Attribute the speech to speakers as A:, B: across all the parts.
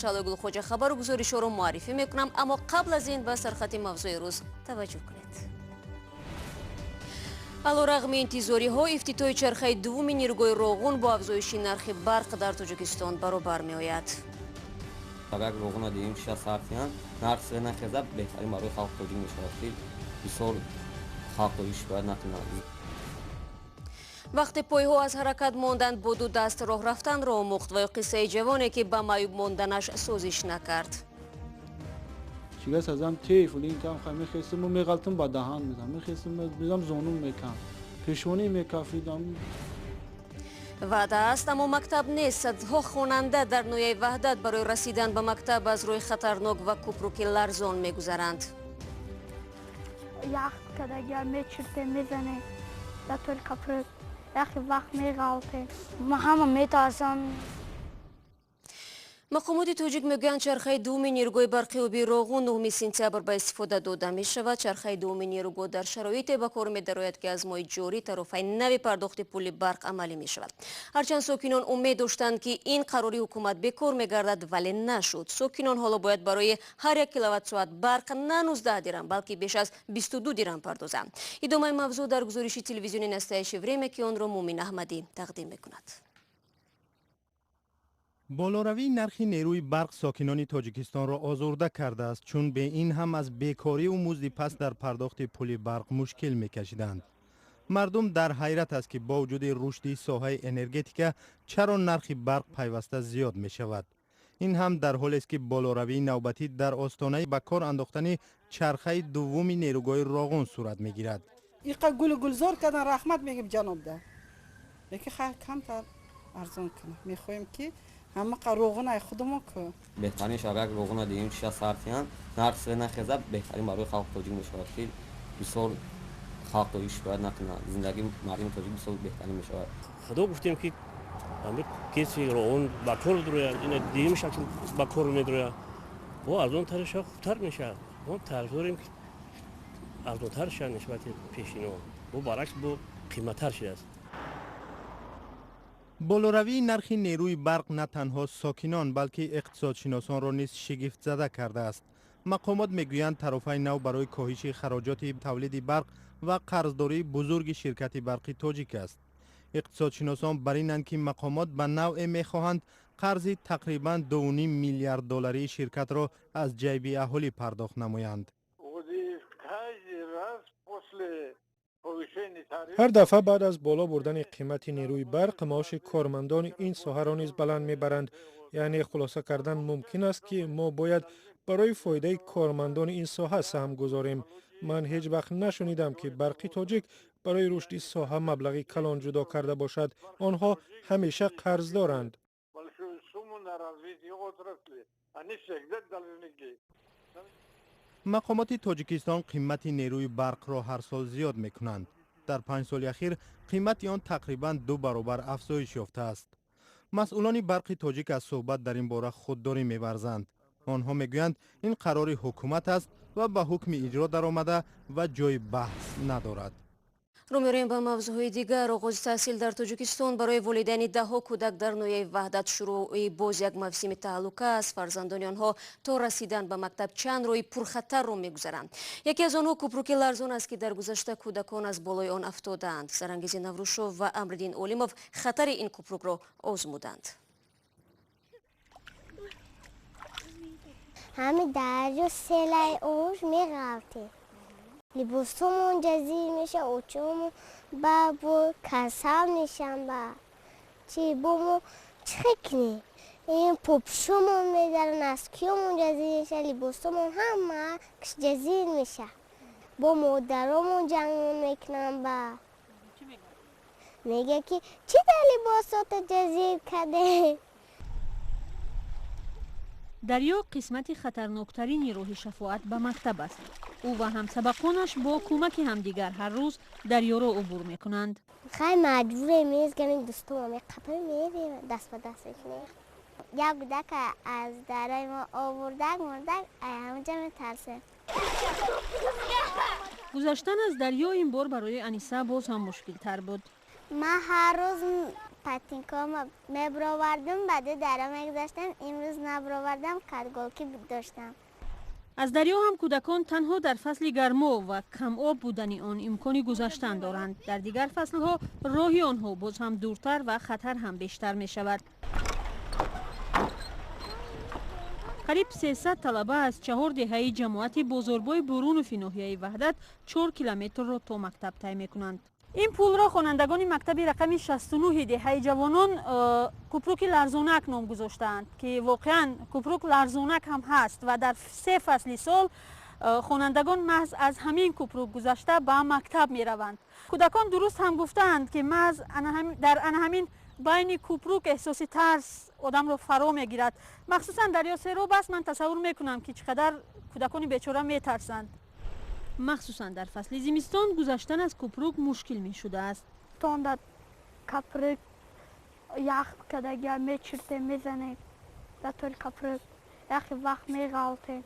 A: شالوگل خوجه خبر و گزارش‌ها رو معرفی میکنم، اما قبل از این به سرخط موضوع روز توجه کنید. علیرغم انتظاری ها افتتاح چرخه دوم نیروگاه روغن با افزایش نرخ برق در تاجیکستان برابر می آید.
B: اگر روغن دیدیم 6 ساعتیان نرخ نخزد بهترین برای خلق توجیه می شود که بسیار خلق توجیهش باید نکنند.
A: وقتی پایها از حرکت ماندند با دو دست راه رفتن را آموخت و قصه جوانی که به معیوب ماندنش سازش نکرد.
C: چیگه سازم تیف ولین کام خمی خیسم و میغلطم با دهان میزم میزم زانون میکم پیشونی میکافیدم.
A: وعده است اما مکتب نیست. صدها خواننده در نوی وحدت برای رسیدن به مکتب از روی خطرناک و کوپروک لرزان میگذرند.
D: یخ کدگر میچرته میزنه در طول کپروک یخی وقت میغلطه ما همه میترسم.
A: مقامات تاجیک میگویند چرخه دوم نیروگاه برقی آبی روغن 9 سپتامبر به استفاده داده می شود. چرخه دوم نیروگاه در شرایطی به کار می درآید که از ماه جاری طرفین نوی پرداخت پول برق عملی می شود. هرچند ساکنان امید داشتند که این قراری حکومت به کار می گردد ولی نشد. ساکنان حالا باید برای هر 1 کیلووات ساعت برق نه 19 درم بلکه بیش از 22 درم پردازند. ادامه موضوع در گزارش تلویزیونی نستایش وریم که آن را مومن احمدی تقدیم میکند.
E: بالاروی نرخ نیروی برق ساکنان تاجیکستان را آزرده کرده است، چون به این هم از بیکاری و مزد پس در پرداخت پول برق مشکل می‌کشیدند. مردم در حیرت است که با وجود رشد ساحه انرژتیک چرا نرخ برق پیوسته زیاد می شود. این هم در حالی است که بالاروی نوبتی در آستانه به کار انداختن چرخه دوم نیروگاه روغن صورت می‌گیرد.
F: این گلزار کردن رحمت میگم جناب ده. یکی خیلی کمتر ارزان کنه. میخوایم که همه روغن خودمون که
B: بهترین شبکه روغن دیدیم 6 ساعتیان نرخ نخزد بهترین برای خلق توجیه می شود که بسیار خلق توجیهش باید نکنند. زندگی مردم تاجیک بسیار بهترین می شود.
G: خدا گفتیم که همه کسی روغن با کار دروید این دیدیم شکل با کار میدروید و ارزان ترش خوبتر میشه. ما طرفداریم که ارزان تر شه نسبت پیشینو و برعکس با قیمت‌تر شده است.
E: بالاروی نرخ نیروی برق نه تنها ساکنان بلکه اقتصادشناسان را نیز شگفت زده کرده است. مقامات میگویند طرفین نو برای کاهش خراجات تولید برق و قرضداری بزرگ شرکت برقی تاجیک است. اقتصادشناسان بر اینند که مقامات به نوع میخواهند قرض تقریبا 2.5 میلیارد دلاری شرکت را از جیب اهالی پرداخت نمایند.
H: هر دفعه بعد از بالا بردن قیمت نیروی برق معاش کارمندان این ساحه را نیز بلند میبرند. یعنی خلاصه کردن ممکن است که ما باید برای فایده کارمندان این ساحه سهم گذاریم. من هیچ وقت نشنیدم که برقی تاجیک برای رشد ساحه مبلغی کلان جدا کرده باشد. آنها همیشه قرض دارند.
E: مقامات تاجیکستان قیمت نیروی برق را هر سال زیاد می کنند. در 5 سال اخیر قیمت آن تقریبا 2 برابر افزایش یافته است. مسئولان برق تاجیک از صحبت در این باره خودداری می ورزند. آنها می گویند این قرار حکومت است و به حکم اجرا در آمده و جای بحث ندارد.
A: رو می‌رویم به موضوع دیگر. آغاز تحصیل در تاجیکستان برای والدین ده‌ها کودک در نوی وحدت شروع باز یک موسم تهلکه است. فرزندان آنها تا رسیدن به مکتب چند روی پرخطر رو می‌گذرند. یکی از آنها کوپروک لرزان است که در گذشته کودکان از بالای آن افتادند. سرانگیز نوروشوف و امردین اولیموف خطر این کوپروک را آزمودند.
I: همین درجا سیلای اوش می‌غلطه. لباسمون جزیر میشه، اوچمون با کسب میشن با چی بومو چکنی این پوپشمون میدارن اسکیمون جزیر میشه، لباسمون همه جزیر میشه. با مادرمون جنگ میکنن با میگه که چی در لباسات جزیر کده.
J: دریا قسمت خطرناکترین راه شفاعت به مکتب است. او و همسبقانش با کمک همدیگر هر روز دریا را عبور میکنند.
I: خیلی مجبوره میزگنیم دوستم همه قبل میریم دست به دست میکنیم. یک کودک از درای ما آوردک مردک همونجا میترسه.
J: گذشتن از دریا این بار برای انیسه باز هم مشکل تر بود.
I: من هر روز پاتینکا ما مبراوردم بعد درام میگذاشتم امروز نبراوردم کارگوکی داشتم.
J: از دریا هم کودکان تنها در فصل گرما و کم آب بودن آن امکانی گذشتن دارند. در دیگر فصلها راهی آنها باز هم دورتر و خطر هم بیشتر می شود. قریب 300 طلبه از 4 دهه جماعت بزرگوی برون فی ناحیه وحدت 4 کیلومتر را تا مکتب طی می‌کنند. این پول را خوانندگان مکتب رقم 69 دهه جوانان کوپروک لرزونک نام گذاشتند که واقعا کوپروک لرزونک هم هست و در 3 فصل سال خوانندگان محض از همین کوپروک گذشته به مکتب می روند. کودکان درست هم گفتند که محض در همین بین کوپروک احساس ترس آدم رو فرا میگیرد، مخصوصا دریا سیرو. بس من تصور میکنم که چقدر کودکان بیچاره میترسند. مخصوصا در فصل زمستان گذشتن از کوپروک مشکل می شده است.
D: تون در کپروک یخ کدگی میچرته میزنه در طول کپروک یخی وقت میغلطه.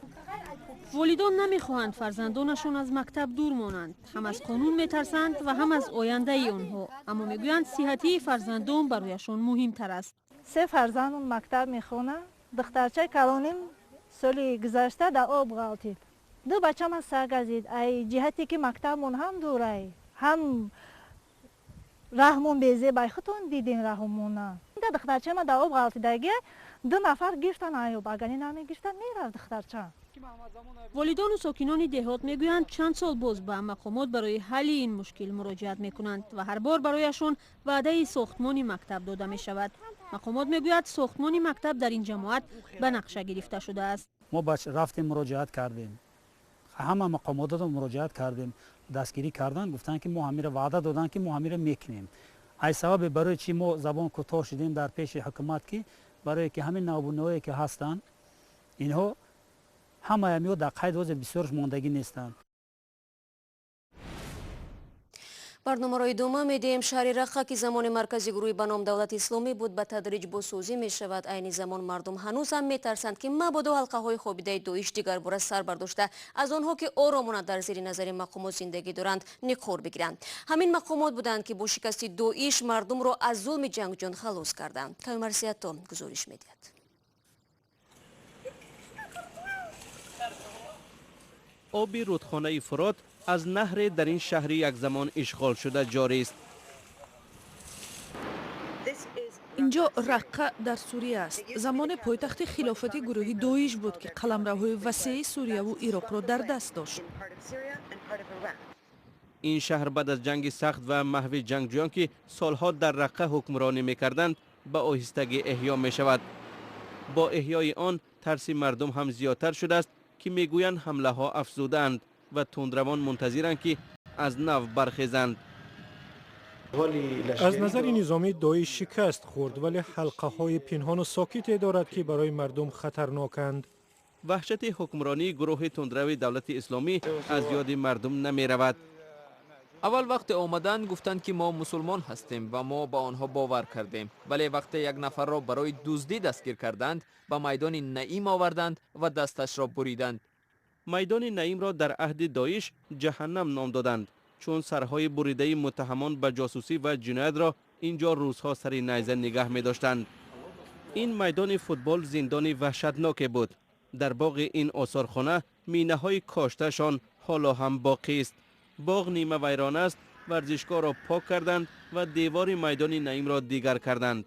J: والدان نمیخواهند فرزندانشون از مکتب دور مانند. هم از قانون میترسند و هم از آینده ای آنها، اما میگویند صحتی فرزندان برایشان مهمتر است.
K: 3 فرزندم مکتب میخونه. دخترچه کلانیم سالی گذشته در آب غلطید. 2 بچه من سرگزید. ای جهتی که مکتبمون هم دوره، هم رحمون بیزه بای خودتون دیدین رحمونه. دخترچه من در آب غلطیدگی 2 نفر گرفتن آیوب، اگرنی نمیگرفتن میرفت دخترچه.
J: والدان و ساکنان دهات میگویند چند سال باز به مقامات برای حل این مشکل مراجعت میکنند و هر بار برایشان وعده ساختمان مکتب داده می شود. مقامات میگوید ساختمان مکتب در این جماعت به نقشه گرفته شده است.
L: ما رفتیم مراجعت کردیم، همه مقامات رو مراجعت کردیم، دستگیری کردن، گفتن که ما همین وعده دادن که ما همین میکنیم. ای سبب برای چی ما زبان کوتاه شدیم در پیش حکومت که برای که همین نابونهایی که هستند اینها همه همیو در قید وضع بسیارش ماندگی نیستند.
A: برنامه‌های دوم می‌دهیم. شهر رقه که زمان مرکزی گروهی به نام دولت اسلامی بود به تدریج بازسازی می‌شود. عین زمان مردم هنوز هم می‌ترسند که مبادا حلقه‌های خوابیده داعش دیگر باره سر برداشته از آنها که آرامانه در زیر نظر مقامات زندگی دارند نقور بگیرند. همین مقامات بودند که با شکست داعش مردم را از ظلم جنگ جان خلاص کردند. کامرسیاتو گزارش می‌دهد.
M: آب رودخانه فرات از نهر در این شهر یک زمان اشغال شده جاری است.
N: اینجا رقه در سوریه است. زمان پایتخت خلافت گروهی داعش بود که قلمروهای وسیع سوریه و عراق را در دست داشت.
M: این شهر بعد از جنگ سخت و محو جنگجویان که سالها در رقه حکمرانی می‌کردند به آهستگی احیا می‌شود. با احیای آن ترس مردم هم زیادتر شده است که میگویند حمله ها افزودند و تندروان منتظرند که از نو برخیزند.
H: از نظر نظامی داعش شکست خورد، ولی حلقه های پنهان و ساکتی دارد که برای مردم خطرناکند.
M: وحشت حکمرانی گروه تندرو دولت اسلامی از یاد مردم نمی رود.
O: اول وقت آمدن گفتند که ما مسلمان هستیم و ما با آنها باور کردیم، ولی وقتی یک نفر را برای دزدی دستگیر کردند به میدان نعیم آوردند و دستش را بریدند.
M: میدان نعیم را در عهد داعش جهنم نام دادند، چون سرهای بریده متهمان به جاسوسی و جنایت را اینجا روزها سر نیزه نگه می داشتند. این میدان فوتبال زندان وحشتناک بود. در باغ این آثارخانه مینه های کاشتهشان حالا هم باقی است. باغ نیمه ویران است. ورزشگاه را پاک کردند و دیوار میدان نعیم را دیگر کردند.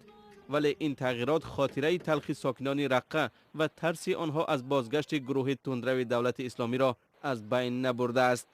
M: ولی این تغییرات خاطره تلخی ساکنان رقه و ترس آنها از بازگشت گروه تندرو دولت اسلامی را از بین نبرده است.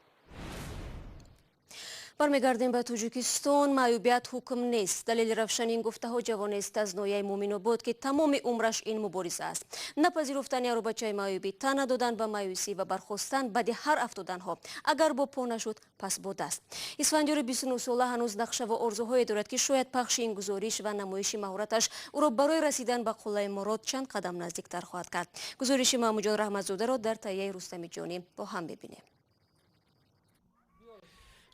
A: برمیگردیم به تاجیکستان. معیوبیت حکم نیست. دلیل روشن این گفته ها جوان است از نوعی مومن بود که تمام عمرش این مبارزه است. نپذیرفتن یارو بچه معیوبی، تن دادن به مایوسی و برخواستن بعد هر افتادن ها. اگر با پا نشد پس با دست. اسفندیار 29 ساله هنوز نقشه و آرزوهای دارد که شاید پخش این گزارش و نمایش مهارتش او را برای رسیدن به قله مراد چند قدم نزدیکتر خواهد کرد. گزارش محمود جان رحمتزاده را در تهیه رستم جانی با هم ببینیم.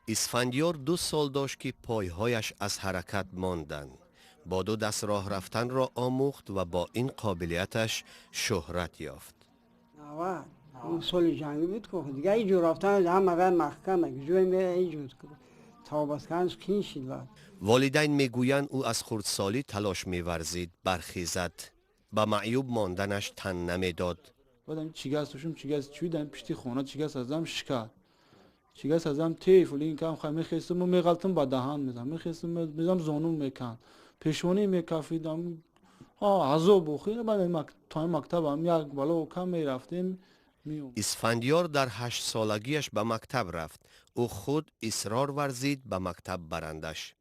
P: اسفندیار 2 سال داشت که پایهایش از حرکت ماندند. با 2 دست راه رفتن را آموخت و با این قابلیتش شهرت یافت.
Q: اون سال جنگی بود که دیگه اینجور رفتن هم مگر محکمه جوی میره اینجور تابستانش کین شد.
P: والدین میگویند او از خردسالی تلاش می‌ورزید برخیزد. با معیوب ماندنش تن نمیداد.
C: بعدم چیگاستوشم چیگاست چویدم پشتی خونه چیگاست ازم شکار. چیگاست ازم تیف ولی کام خواهم میخواستم و میغلطم با دهان میزم میخواستم میزم زانون میکن پیشونی میکافیدم عذاب بخیر بعد تا مکتبم یک بالا و کم میرفتیم.
P: اسفندیار در 8 سالگیش به مکتب رفت. او خود اصرار ورزید به مکتب برندش.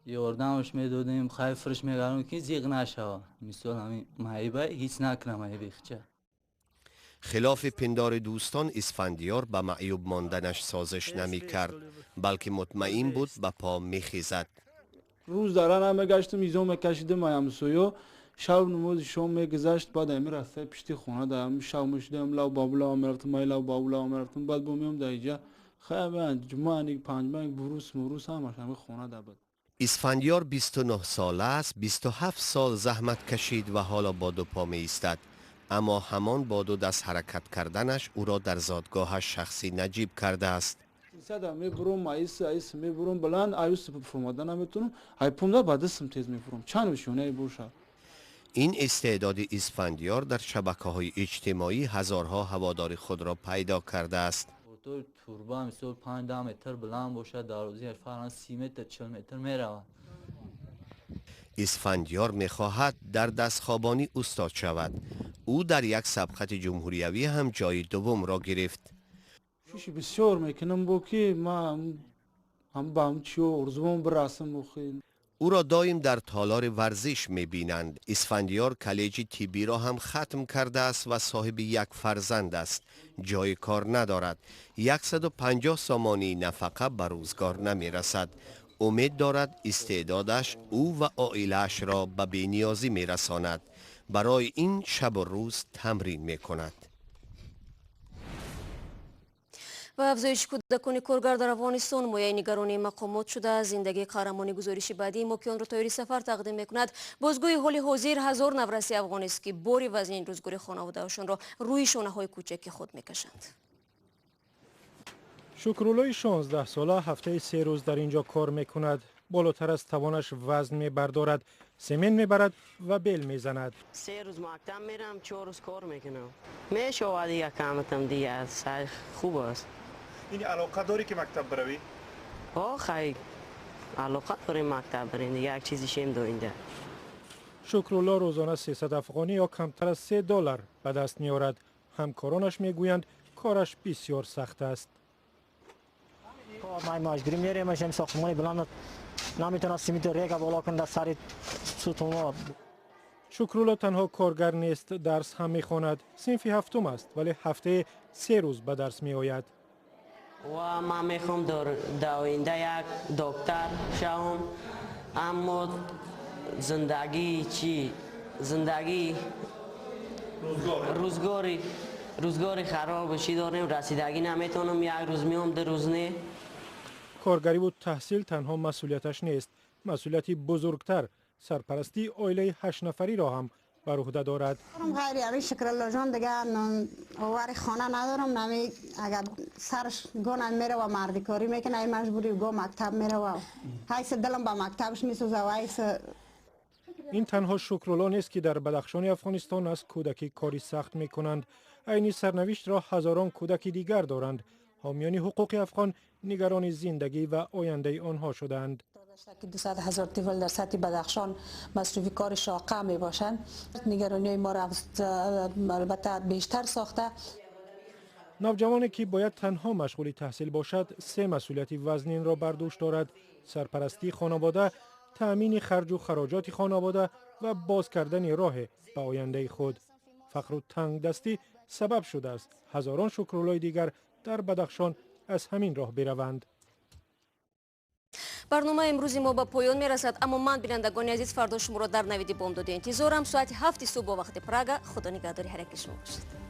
R: یاردمش میدادیم خیلی فرش میگردم که زیغ نشه. مثال همین محیبه هیچ نکنم محیبه خچه.
P: خلاف پندار دوستان اسفندیار به معیوب ماندنش سازش نمی کرد بلکه مطمئن بود به پا می خیزد.
C: روز دارن هم گشتم ایزو میکشیدم مایم سویو شب نماز شام میگذشت بعد امی راسته پشتی خونه دارم شب میشدم لو بابلا میرفتم لو بابلا میرفتم بعد بومیم دایجا خیلی جمعه پنجمه بروس همش همه خونه داد.
P: اسفندیار 29 ساله است. 27 سال زحمت کشید و حالا با دو پا می ایستد. اما همان با دو دست حرکت کردنش او را در زادگاهش شخصی نجیب کرده است.
C: ساده میبرم ایس میبرم بلند ایس فرمودن نمیتونم های پومدا بعدسم تیز میبرم چند وشونه بوشه.
P: این استعداد اسفندیار در شبکه‌های اجتماعی هزارها هوادار خود را پیدا کرده است.
R: توربا مثل 5 متر بلند باشه در روزیش فرانس 30 متر 40 متر میرود.
P: اسفندیار میخواهد در دستخوابانی استاد شود. او در یک سبقت جمهوریوی هم جای دوم را گرفت.
C: شوشی بسیار میکنم با که ما هم با هم چیو ارزوم براسم بخیر.
P: او را دایم در تالار ورزش میبینند. اسفندیار کالج طبی را هم ختم کرده است و صاحب یک فرزند است. جای کار ندارد. 150 سامانی نفقه به روزگار نمیرسد. امید دارد استعدادش او و عائله‌اش را به بی‌نیازی میرساند. برای این شب و روز تمرین میکند.
A: و افزایش کودکان کارگر در افغانستان مایه نگرانی مقامات شده. زندگی قهرمانی گزارش بعدی موکیان را تایری سفر تقدیم میکند. بازگوی حال حاضر هزار نورسی افغان است که باری وزن روزگاری خانواده‌شان را روی شانه‌های کوچک خود میکشند.
H: شکرالله 16 ساله هفته 3 روز در اینجا کار میکند. بالاتر از توانش وزن میبردارد، سمن میبرد و بیل میزند.
S: 3 روز مکتب میرم 4 روز کار میکنم. میشه دیگه کامتم دیگه از خوب است.
T: این علاقه داری که مکتب بروی؟
S: خیلی علاقه داریم مکتب بریم دیگه یک چیزی شیم داریم.
H: شکرالله روزانه 300 افغانی یا کمتر از $3 به دست میارد. همکارانش میگویند کارش بسیار سخت است.
U: ما ماجگیری میریم ماشین ساختمانی بلند نمیتونه سیمنت ریگا بالا کنه در سر ستون.
H: شکرالله تنها کارگر نیست، درس هم میخواند. صنف هفتم است ولی هفته 3 روز به درس میآید.
S: و من میخوام در آینده یک دکتر شوم. اما زندگی روزگاری خراب بشی داریم. رسیدگی نمیتونم. یک روز میام 2 روز نه.
H: کارگری و تحصیل تنها مسئولیتش نیست. مسئولیتی بزرگتر سرپرستی عائله 8 نفری را هم بر عهده دارد.
V: خیلی همین شکرالله جان دیگه آوری خانه ندارم. نمی اگر سرش گونه میره و مردی کاری میکنه ای مجبوری گو مکتب میره و حیث دلم با مکتبش میسوزه و حیث.
H: این تنها شکرالله نیست که در بدخشان افغانستان از کودکی کاری سخت میکنند. عین سرنوشت را هزاران کودک دیگر دارند. حامیان حقوق افغان نگران زندگی و آینده آنها شدند.
W: 200,000 طفل در سطح بدخشان مصروف کار شاقه می باشند. نگرانی ما را البته بیشتر ساخته.
H: نوجوانی که باید تنها مشغول تحصیل باشد 3 مسئولیت وزنین را بر دوش دارد: سرپرستی خانواده، تأمین خرج و خراجات خانواده و باز کردن راه به آینده خود. فقر و تنگ دستی سبب شده است هزاران شکرالله دیگر در بدخشان از همین راه بروند.
A: برنامه امروزی ما به پایان میرسد، اما من بینندگان عزیز فردا شما را در نوید بامداد انتظارم. ساعت 7 صبح با وقت پراگ. خدا نگهداری هر یک شما باشد.